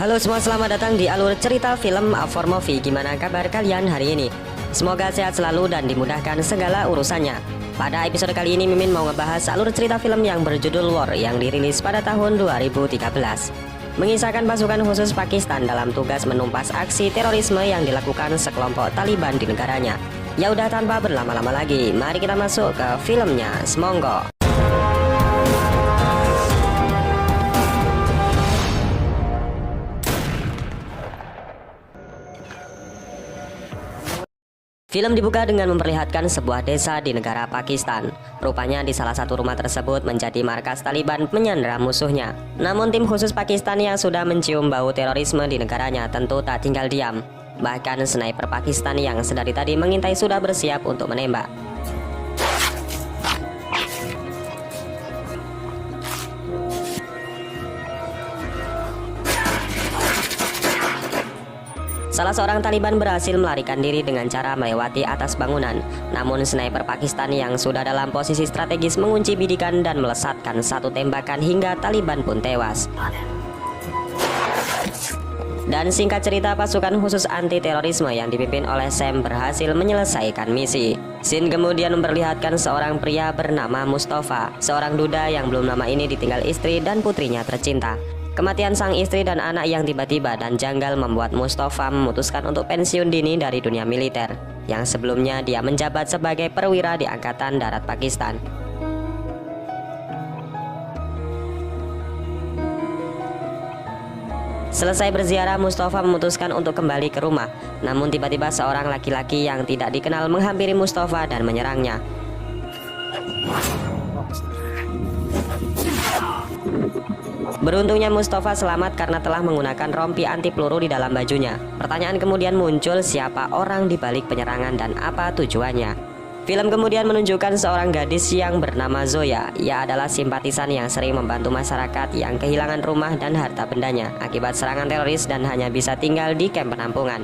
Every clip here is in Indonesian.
Halo semua, selamat datang di alur cerita film A4 Movie. Gimana kabar kalian hari ini? Semoga sehat selalu dan dimudahkan segala urusannya. Pada episode kali ini Mimin mau ngebahas alur cerita film yang berjudul War yang dirilis pada tahun 2013. Mengisahkan pasukan khusus Pakistan dalam tugas menumpas aksi terorisme yang dilakukan sekelompok Taliban di negaranya. Ya udah, tanpa berlama-lama lagi, mari kita masuk ke filmnya. Semonggo. Film dibuka dengan memperlihatkan sebuah desa di negara Pakistan. Rupanya di salah satu rumah tersebut menjadi markas Taliban menyandera musuhnya. Namun tim khusus Pakistan yang sudah mencium bau terorisme di negaranya tentu tak tinggal diam. Bahkan sniper Pakistan yang sedari tadi mengintai sudah bersiap untuk menembak. Salah seorang Taliban berhasil melarikan diri dengan cara melewati atas bangunan. Namun sniper Pakistan yang sudah dalam posisi strategis mengunci bidikan dan melesatkan satu tembakan hingga Taliban pun tewas. Dan singkat cerita, pasukan khusus anti terorisme yang dipimpin oleh Sam berhasil menyelesaikan misi. Scene kemudian memperlihatkan seorang pria bernama Mustafa, seorang duda yang belum lama ini ditinggal istri dan putrinya tercinta. Kematian sang istri dan anak yang tiba-tiba dan janggal membuat Mustafa memutuskan untuk pensiun dini dari dunia militer, yang sebelumnya dia menjabat sebagai perwira di Angkatan Darat Pakistan. Selesai berziarah, Mustafa memutuskan untuk kembali ke rumah. Namun tiba-tiba seorang laki-laki yang tidak dikenal menghampiri Mustafa dan menyerangnya. Beruntungnya Mustafa selamat karena telah menggunakan rompi anti peluru di dalam bajunya. Pertanyaan kemudian muncul, siapa orang di balik penyerangan dan apa tujuannya. Film kemudian menunjukkan seorang gadis yang bernama Zoya. Ia adalah simpatisan yang sering membantu masyarakat yang kehilangan rumah dan harta bendanya akibat serangan teroris dan hanya bisa tinggal di kamp penampungan.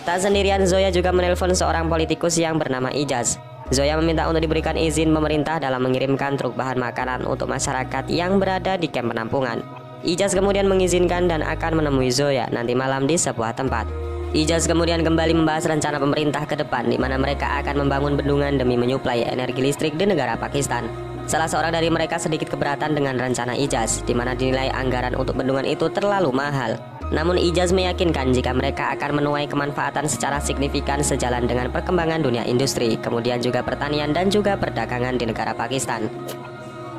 Tak sendirian, Zoya juga menelpon seorang politikus yang bernama Ijaz. Zoya meminta untuk diberikan izin pemerintah dalam mengirimkan truk bahan makanan untuk masyarakat yang berada di kamp penampungan. Ijaz kemudian mengizinkan dan akan menemui Zoya nanti malam di sebuah tempat. Ijaz kemudian kembali membahas rencana pemerintah ke depan, di mana mereka akan membangun bendungan demi menyuplai energi listrik di negara Pakistan. Salah seorang dari mereka sedikit keberatan dengan rencana Ijaz, di mana dinilai anggaran untuk bendungan itu terlalu mahal. Namun Ijaz meyakinkan jika mereka akan menuai kemanfaatan secara signifikan sejalan dengan perkembangan dunia industri, kemudian juga pertanian dan juga perdagangan di negara Pakistan.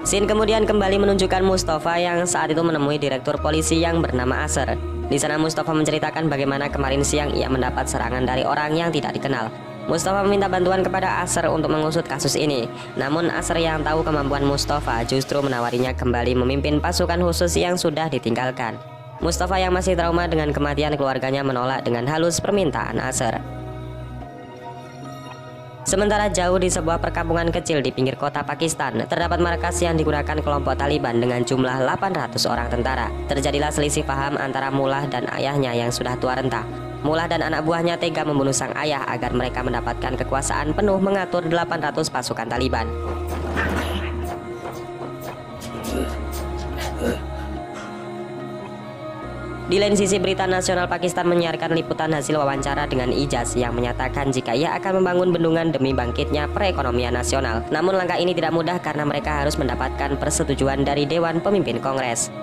Scene kemudian kembali menunjukkan Mustafa yang saat itu menemui direktur polisi yang bernama Asher. Di sana Mustafa menceritakan bagaimana kemarin siang ia mendapat serangan dari orang yang tidak dikenal. Mustafa meminta bantuan kepada Asher untuk mengusut kasus ini. Namun Asher yang tahu kemampuan Mustafa justru menawarinya kembali memimpin pasukan khusus yang sudah ditinggalkan. Mustafa yang masih trauma dengan kematian keluarganya menolak dengan halus permintaan Asher. Sementara jauh di sebuah perkampungan kecil di pinggir kota Pakistan, terdapat markas yang digunakan kelompok Taliban dengan jumlah 800 orang tentara. Terjadilah selisih paham antara Mullah dan ayahnya yang sudah tua renta. Mullah dan anak buahnya tega membunuh sang ayah agar mereka mendapatkan kekuasaan penuh mengatur 800 pasukan Taliban. Di lain sisi, Berita Nasional Pakistan menyiarkan liputan hasil wawancara dengan Ijaz yang menyatakan jika ia akan membangun bendungan demi bangkitnya perekonomian nasional. Namun langkah ini tidak mudah karena mereka harus mendapatkan persetujuan dari Dewan Pemimpin Kongres.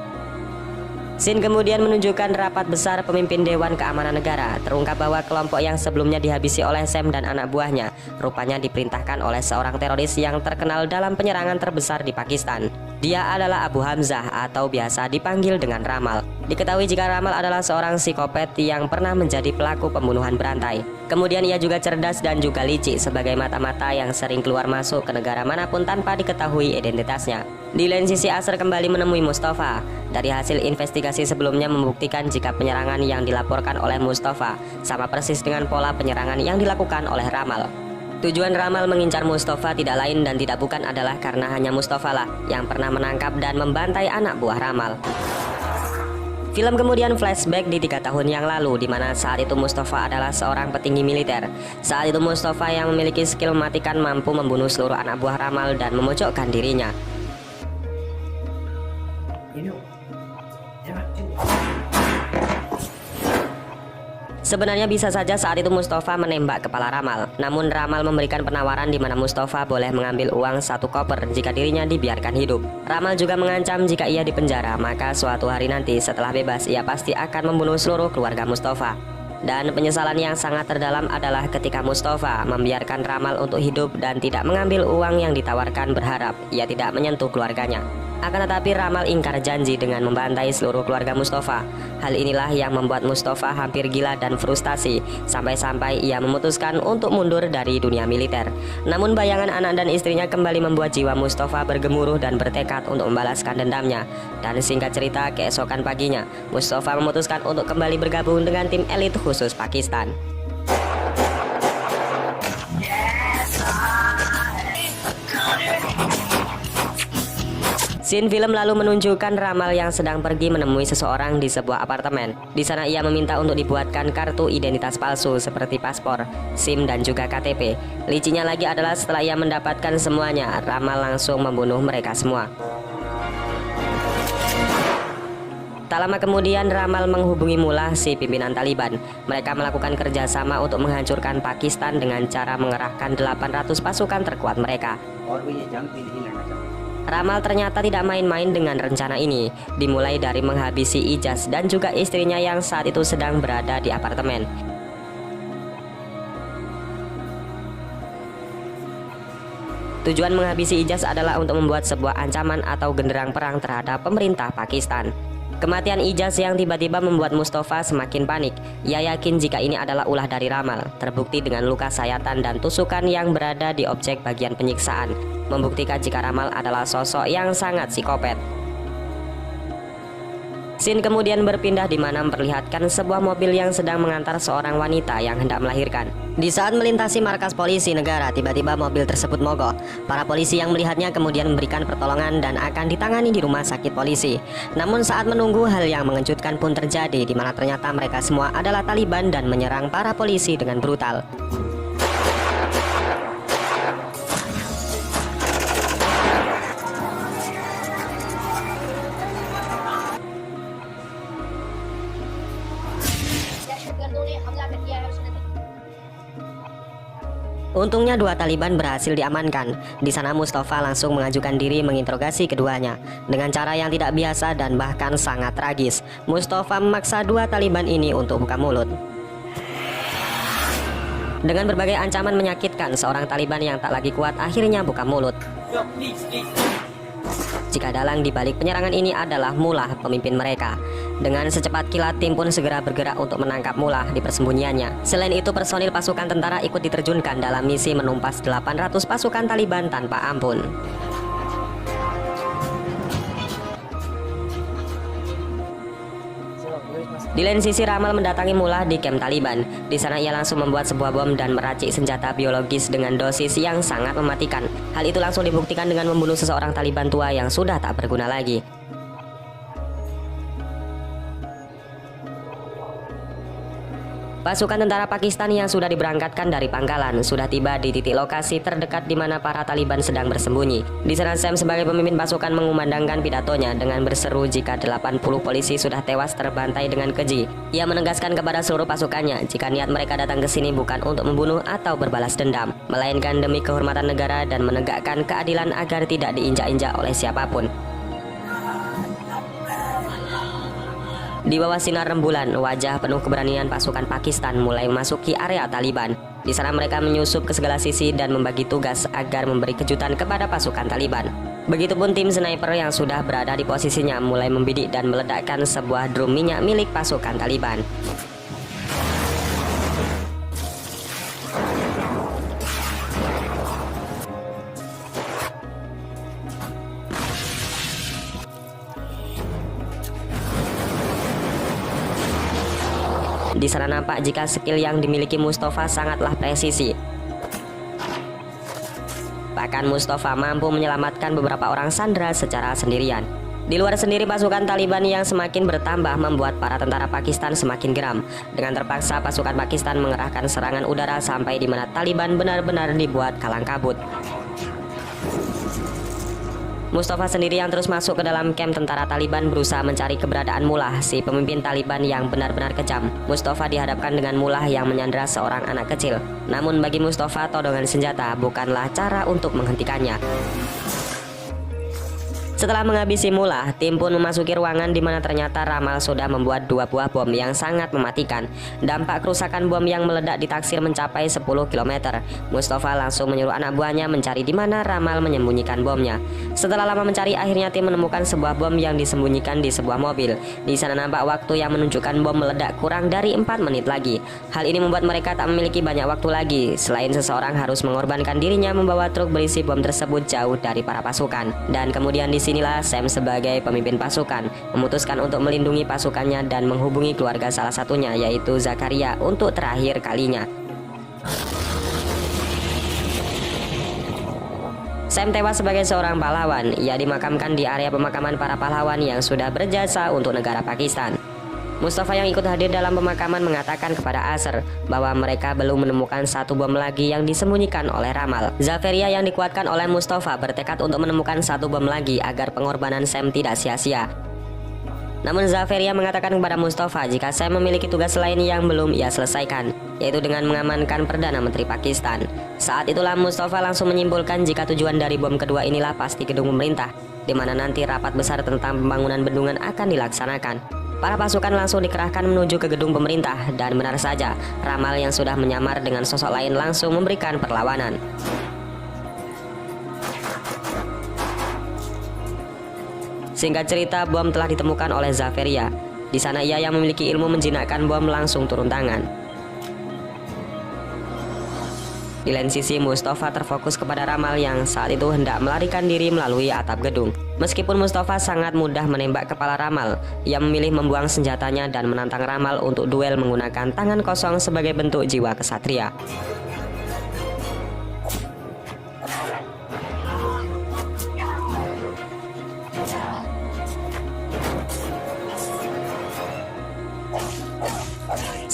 Scene kemudian menunjukkan rapat besar pemimpin Dewan Keamanan Negara. Terungkap bahwa kelompok yang sebelumnya dihabisi oleh Sam dan anak buahnya rupanya diperintahkan oleh seorang teroris yang terkenal dalam penyerangan terbesar di Pakistan. Dia adalah Abu Hamzah atau biasa dipanggil dengan Ramal. Diketahui jika Ramal adalah seorang psikopat yang pernah menjadi pelaku pembunuhan berantai. Kemudian ia juga cerdas dan juga licik sebagai mata-mata yang sering keluar masuk ke negara manapun tanpa diketahui identitasnya. Di lain sisi, Asher kembali menemui Mustafa. Dari hasil investigasi sebelumnya membuktikan jika penyerangan yang dilaporkan oleh Mustafa sama persis dengan pola penyerangan yang dilakukan oleh Ramal. Tujuan Ramal mengincar Mustafa tidak lain dan tidak bukan adalah karena hanya Mustafa lah yang pernah menangkap dan membantai anak buah Ramal. Film kemudian flashback di 3 tahun yang lalu, di mana saat itu Mustafa adalah seorang petinggi militer. Saat itu Mustafa yang memiliki skill mematikan mampu membunuh seluruh anak buah Ramal dan memojokkan dirinya. Sebenarnya bisa saja saat itu Mustafa menembak kepala Ramal. Namun Ramal memberikan penawaran di mana Mustafa boleh mengambil uang 1 koper jika dirinya dibiarkan hidup. Ramal juga mengancam jika ia dipenjara, maka suatu hari nanti setelah bebas ia pasti akan membunuh seluruh keluarga Mustafa. Dan penyesalan yang sangat terdalam adalah ketika Mustafa membiarkan Ramal untuk hidup dan tidak mengambil uang yang ditawarkan, berharap ia tidak menyentuh keluarganya. Akan tetapi Ramal ingkar janji dengan membantai seluruh keluarga Mustafa. Hal inilah yang membuat Mustafa hampir gila dan frustasi, sampai-sampai ia memutuskan untuk mundur dari dunia militer. Namun bayangan anak dan istrinya kembali membuat jiwa Mustafa bergemuruh dan bertekad untuk membalaskan dendamnya. Dan singkat cerita, keesokan paginya Mustafa memutuskan untuk kembali bergabung dengan tim elit khusus Pakistan. Scene film lalu menunjukkan Ramal yang sedang pergi menemui seseorang di sebuah apartemen. Di sana ia meminta untuk dibuatkan kartu identitas palsu seperti paspor, SIM dan juga KTP. Licinya lagi adalah setelah ia mendapatkan semuanya, Ramal langsung membunuh mereka semua. Tak lama kemudian Ramal menghubungi Mullah, si pimpinan Taliban. Mereka melakukan kerjasama untuk menghancurkan Pakistan dengan cara mengerahkan 800 pasukan terkuat mereka. Ramal ternyata tidak main-main dengan rencana ini, dimulai dari menghabisi Ijaz dan juga istrinya yang saat itu sedang berada di apartemen. Tujuan menghabisi Ijaz adalah untuk membuat sebuah ancaman atau genderang perang terhadap pemerintah Pakistan. Kematian Ijaz yang tiba-tiba membuat Mustafa semakin panik. Ia yakin jika ini adalah ulah dari Ramal, terbukti dengan luka sayatan dan tusukan yang berada di objek bagian penyiksaan, membuktikan jika Ramal adalah sosok yang sangat psikopat. Scene kemudian berpindah di mana memperlihatkan sebuah mobil yang sedang mengantar seorang wanita yang hendak melahirkan. Di saat melintasi markas polisi negara, tiba-tiba mobil tersebut mogok. Para polisi yang melihatnya kemudian memberikan pertolongan dan akan ditangani di rumah sakit polisi. Namun saat menunggu, hal yang mengejutkan pun terjadi, di mana ternyata mereka semua adalah Taliban dan menyerang para polisi dengan brutal. Untungnya 2 Taliban berhasil diamankan. Di sana Mustafa langsung mengajukan diri menginterogasi keduanya. Dengan cara yang tidak biasa dan bahkan sangat tragis, Mustafa memaksa 2 Taliban ini untuk buka mulut. Dengan berbagai ancaman menyakitkan, seorang Taliban yang tak lagi kuat akhirnya buka mulut. Jika dalang di balik penyerangan ini adalah Mullah, pemimpin mereka. Dengan secepat kilat, tim pun segera bergerak untuk menangkap Mullah di persembunyiannya. Selain itu, personil pasukan tentara ikut diterjunkan dalam misi menumpas 800 pasukan Taliban tanpa ampun. Di lain sisi, Ramal mendatangi Mullah di kamp Taliban. Di sana ia langsung membuat sebuah bom dan meracik senjata biologis dengan dosis yang sangat mematikan. Hal itu langsung dibuktikan dengan membunuh seseorang Taliban tua yang sudah tak berguna lagi. Pasukan tentara Pakistan yang sudah diberangkatkan dari pangkalan sudah tiba di titik lokasi terdekat di mana para Taliban sedang bersembunyi. Di sana Sam sebagai pemimpin pasukan mengumandangkan pidatonya dengan berseru jika 80 polisi sudah tewas terbantai dengan keji. Ia menegaskan kepada seluruh pasukannya jika niat mereka datang ke sini bukan untuk membunuh atau berbalas dendam, melainkan demi kehormatan negara dan menegakkan keadilan agar tidak diinjak-injak oleh siapapun. Di bawah sinar rembulan, wajah penuh keberanian pasukan Pakistan mulai memasuki area Taliban. Di sana mereka menyusup ke segala sisi dan membagi tugas agar memberi kejutan kepada pasukan Taliban. Begitupun tim sniper yang sudah berada di posisinya mulai membidik dan meledakkan sebuah drum minyak milik pasukan Taliban. Di sana nampak jika skill yang dimiliki Mustafa sangatlah presisi. Bahkan Mustafa mampu menyelamatkan beberapa orang sandera secara sendirian. Di luar sendiri, pasukan Taliban yang semakin bertambah membuat para tentara Pakistan semakin geram. Dengan terpaksa pasukan Pakistan mengerahkan serangan udara sampai di mana Taliban benar-benar dibuat kalang kabut. Mustafa sendiri yang terus masuk ke dalam kamp tentara Taliban berusaha mencari keberadaan Mullah, si pemimpin Taliban yang benar-benar kejam. Mustafa dihadapkan dengan Mullah yang menyandra seorang anak kecil. Namun bagi Mustafa, todongan senjata bukanlah cara untuk menghentikannya. Setelah menghabisi Mullah, tim pun memasuki ruangan di mana ternyata Ramal sudah membuat 2 buah bom yang sangat mematikan. Dampak kerusakan bom yang meledak ditaksir mencapai 10 km. Mustafa langsung menyuruh anak buahnya mencari di mana Ramal menyembunyikan bomnya. Setelah lama mencari, akhirnya tim menemukan sebuah bom yang disembunyikan di sebuah mobil. Di sana nampak waktu yang menunjukkan bom meledak kurang dari 4 menit lagi. Hal ini membuat mereka tak memiliki banyak waktu lagi. Selain seseorang harus mengorbankan dirinya membawa truk berisi bom tersebut jauh dari para pasukan. Dan kemudian disinilah Sam sebagai pemimpin pasukan memutuskan untuk melindungi pasukannya dan menghubungi keluarga salah satunya, yaitu Zakaria, untuk terakhir kalinya. Sam tewas sebagai seorang pahlawan. Ia dimakamkan di area pemakaman para pahlawan yang sudah berjasa untuk negara Pakistan. Mustafa yang ikut hadir dalam pemakaman mengatakan kepada Asr bahwa mereka belum menemukan satu bom lagi yang disembunyikan oleh Ramal. Zaferia yang dikuatkan oleh Mustafa bertekad untuk menemukan satu bom lagi agar pengorbanan Sam tidak sia-sia. Namun Zaferia mengatakan kepada Mustafa jika Sam memiliki tugas lain yang belum ia selesaikan, yaitu dengan mengamankan Perdana Menteri Pakistan. Saat itulah Mustafa langsung menyimpulkan jika tujuan dari bom kedua inilah pasti gedung pemerintah, di mana nanti rapat besar tentang pembangunan bendungan akan dilaksanakan. Para pasukan langsung dikerahkan menuju ke gedung pemerintah, dan benar saja, Ramal yang sudah menyamar dengan sosok lain langsung memberikan perlawanan. Singkat cerita, bom telah ditemukan oleh Zaferia. Di sana ia yang memiliki ilmu menjinakkan bom langsung turun tangan. Di lain sisi, Mustafa terfokus kepada Ramal yang saat itu hendak melarikan diri melalui atap gedung. Meskipun Mustafa sangat mudah menembak kepala Ramal, ia memilih membuang senjatanya dan menantang Ramal untuk duel menggunakan tangan kosong sebagai bentuk jiwa kesatria.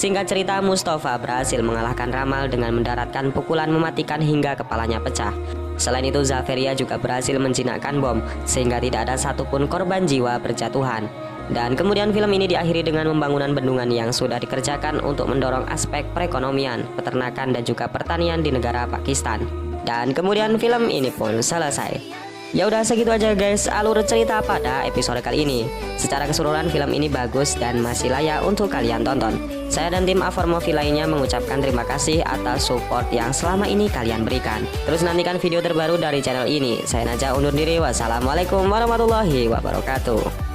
Singkat cerita, Mustafa berhasil mengalahkan Ramal dengan mendaratkan pukulan mematikan hingga kepalanya pecah. Selain itu, Zaferia juga berhasil menjinakkan bom sehingga tidak ada satupun korban jiwa berjatuhan. Dan kemudian film ini diakhiri dengan pembangunan bendungan yang sudah dikerjakan untuk mendorong aspek perekonomian, peternakan, dan juga pertanian di negara Pakistan. Dan kemudian film ini pun selesai. Ya udah, segitu aja guys alur cerita pada episode kali ini. Secara keseluruhan film ini bagus dan masih layak untuk kalian tonton. Saya dan tim A4 Movie lainnya mengucapkan terima kasih atas support yang selama ini kalian berikan. Terus nantikan video terbaru dari channel ini. Saya Naja undur diri. Wassalamualaikum warahmatullahi wabarakatuh.